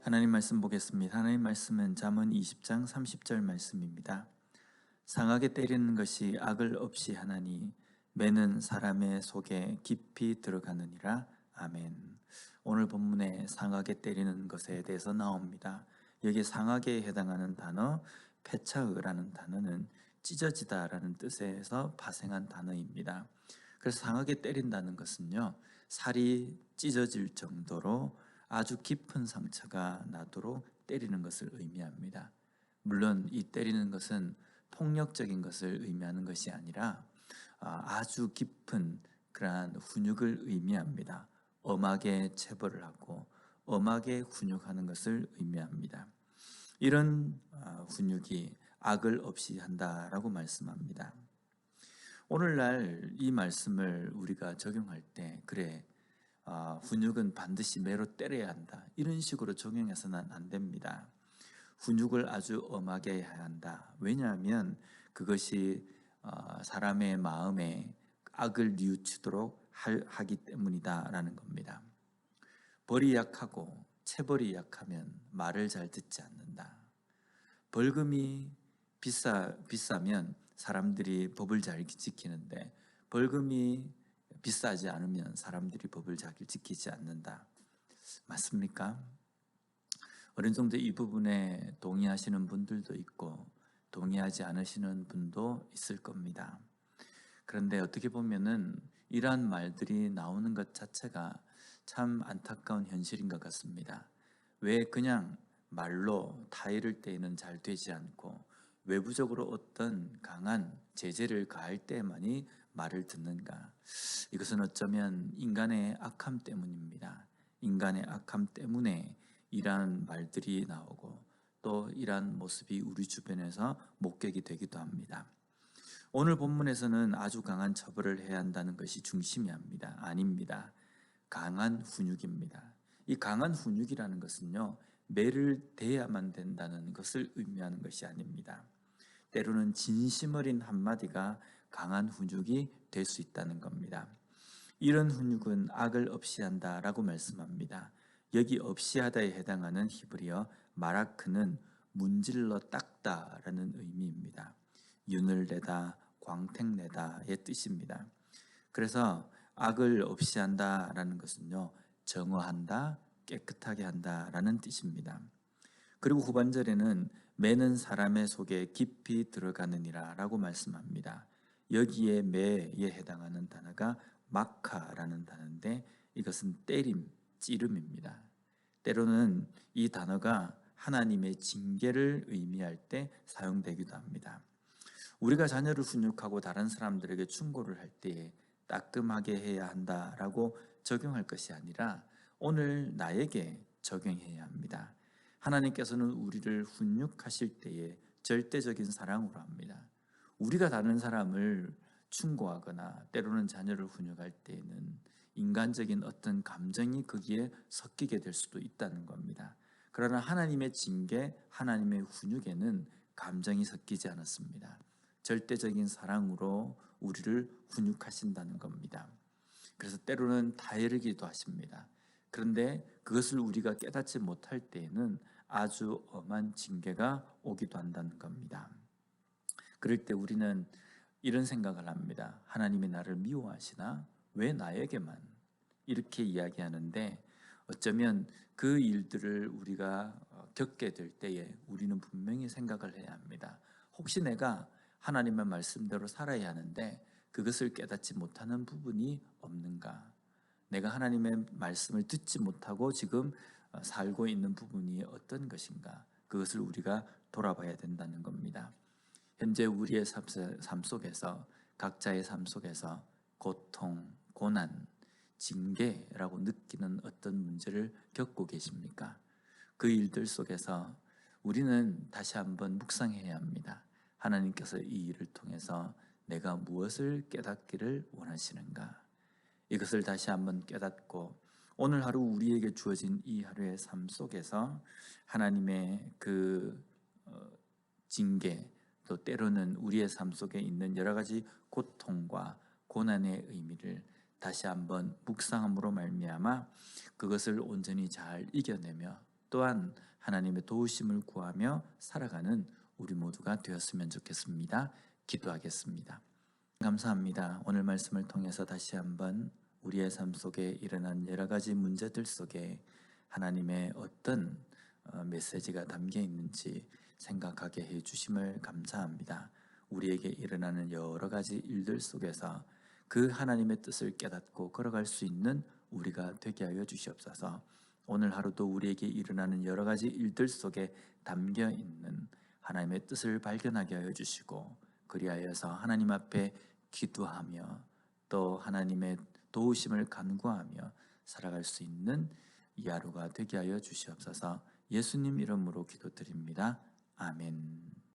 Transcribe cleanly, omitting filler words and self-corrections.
하나님 말씀 보겠습니다. 하나님 말씀은 잠언 20장 30절 말씀입니다. 상하게 때리는 것이 악을 없이 하나니 매는 사람의 속에 깊이 들어가느니라. 아멘. 오늘 본문에 상하게 때리는 것에 대해서 나옵니다. 여기 상하게에 해당하는 단어 페차으라는 단어는 찢어지다라는 뜻에서 파생한 단어입니다. 그래서 상하게 때린다는 것은요, 살이 찢어질 정도로 아주 깊은 상처가 나도록 때리는 것을 의미합니다. 물론 이 때리는 것은 폭력적인 것을 의미하는 것이 아니라 아주 깊은 그러한 훈육을 의미합니다. 엄하게 체벌을 하고 엄하게 훈육하는 것을 의미합니다. 이런 훈육이 악을 없이 한다라고 말씀합니다. 오늘날 이 말씀을 우리가 적용할 때 그래, 훈육은 반드시 매로 때려야 한다, 이런 식으로 적용해서는 안 됩니다. 훈육을 아주 엄하게 해야 한다. 왜냐하면 그것이 사람의 마음에 악을 뉘우치도록 하기 때문이다라는 겁니다. 벌이 약하고 체벌이 약하면 말을 잘 듣지 않는다. 벌금이 비싸면 사람들이 법을 잘 지키는데 벌금이 비싸지 않으면 사람들이 법을 잘 지키지 않는다. 맞습니까? 어느 정도 이 부분에 동의하시는 분들도 있고 동의하지 않으시는 분도 있을 겁니다. 그런데 어떻게 보면은 이러한 말들이 나오는 것 자체가 참 안타까운 현실인 것 같습니다. 왜 그냥 말로 타이를 때에는 잘 되지 않고 외부적으로 어떤 강한 제재를 가할 때만이 말을 듣는가? 이것은 어쩌면 인간의 악함 때문입니다. 인간의 악함 때문에 이러한 말들이 나오고 또 이러한 모습이 우리 주변에서 목격이 되기도 합니다. 오늘 본문에서는 아주 강한 처벌을 해야 한다는 것이 중심이 아닙니다. 강한 훈육입니다. 이 강한 훈육이라는 것은요, 매를 대야만 된다는 것을 의미하는 것이 아닙니다. 때로는 진심 어린 한마디가 강한 훈육이 될 수 있다는 겁니다. 이런 훈육은 악을 없이 한다라고 말씀합니다. 여기 없이 하다에 해당하는 히브리어 마라크는 문질러 닦다라는 의미입니다. 윤을 내다, 광택내다의 뜻입니다. 그래서 악을 없이 한다라는 것은요, 정화한다, 깨끗하게 한다라는 뜻입니다. 그리고 후반절에는 매는 사람의 속에 깊이 들어가느니라 라고 말씀합니다. 여기에 매에 해당하는 단어가 마카라는 단어인데 이것은 때림, 찌름입니다. 때로는 이 단어가 하나님의 징계를 의미할 때 사용되기도 합니다. 우리가 자녀를 훈육하고 다른 사람들에게 충고를 할 때에 따끔하게 해야 한다라고 적용할 것이 아니라 오늘 나에게 적용해야 합니다. 하나님께서는 우리를 훈육하실 때에 절대적인 사랑으로 합니다. 우리가 다른 사람을 충고하거나 때로는 자녀를 훈육할 때에는 인간적인 어떤 감정이 거기에 섞이게 될 수도 있다는 겁니다. 그러나 하나님의 징계, 하나님의 훈육에는 감정이 섞이지 않았습니다. 절대적인 사랑으로 우리를 훈육하신다는 겁니다. 그래서 때로는 다이르기도 하십니다. 그런데 그것을 우리가 깨닫지 못할 때에는 아주 엄한 징계가 오기도 한다는 겁니다. 그럴 때 우리는 이런 생각을 합니다. 하나님이 나를 미워하시나? 왜 나에게만? 이렇게 이야기하는데 어쩌면 그 일들을 우리가 겪게 될 때에 우리는 분명히 생각을 해야 합니다. 혹시 내가 하나님의 말씀대로 살아야 하는데 그것을 깨닫지 못하는 부분이 없는가? 내가 하나님의 말씀을 듣지 못하고 지금 살고 있는 부분이 어떤 것인가? 그것을 우리가 돌아봐야 된다는 겁니다. 현재 우리의 삶 속에서, 각자의 삶 속에서 고통, 고난, 징계라고 느끼는 어떤 문제를 겪고 계십니까? 그 일들 속에서 우리는 다시 한번 묵상해야 합니다. 하나님께서 이 일을 통해서 내가 무엇을 깨닫기를 원하시는가? 이것을 다시 한번 깨닫고 오늘 하루 우리에게 주어진 이 하루의 삶 속에서 하나님의 그 징계, 또 때로는 우리의 삶 속에 있는 여러 가지 고통과 고난의 의미를 다시 한번 묵상함으로 말미암아 그것을 온전히 잘 이겨내며 또한 하나님의 도우심을 구하며 살아가는 우리 모두가 되었으면 좋겠습니다. 기도하겠습니다. 감사합니다. 오늘 말씀을 통해서 다시 한번 우리의 삶 속에 일어난 여러 가지 문제들 속에 하나님의 어떤 메시지가 담겨 있는지 생각하게 해 주심을 감사합니다. 우리에게 일어나는 여러 가지 일들 속에서 그 하나님의 뜻을 깨닫고 걸어갈 수 있는 우리가 되게 하여 주시옵소서. 오늘 하루도 우리에게 일어나는 여러 가지 일들 속에 담겨 있는 하나님의 뜻을 발견하게 하여 주시고, 그리하여서 하나님 앞에 기도하며 또 하나님의 도우심을 간구하며 살아갈 수 있는 이 하루가 되게 하여 주시옵소서. 예수님 이름으로 기도드립니다. 아멘.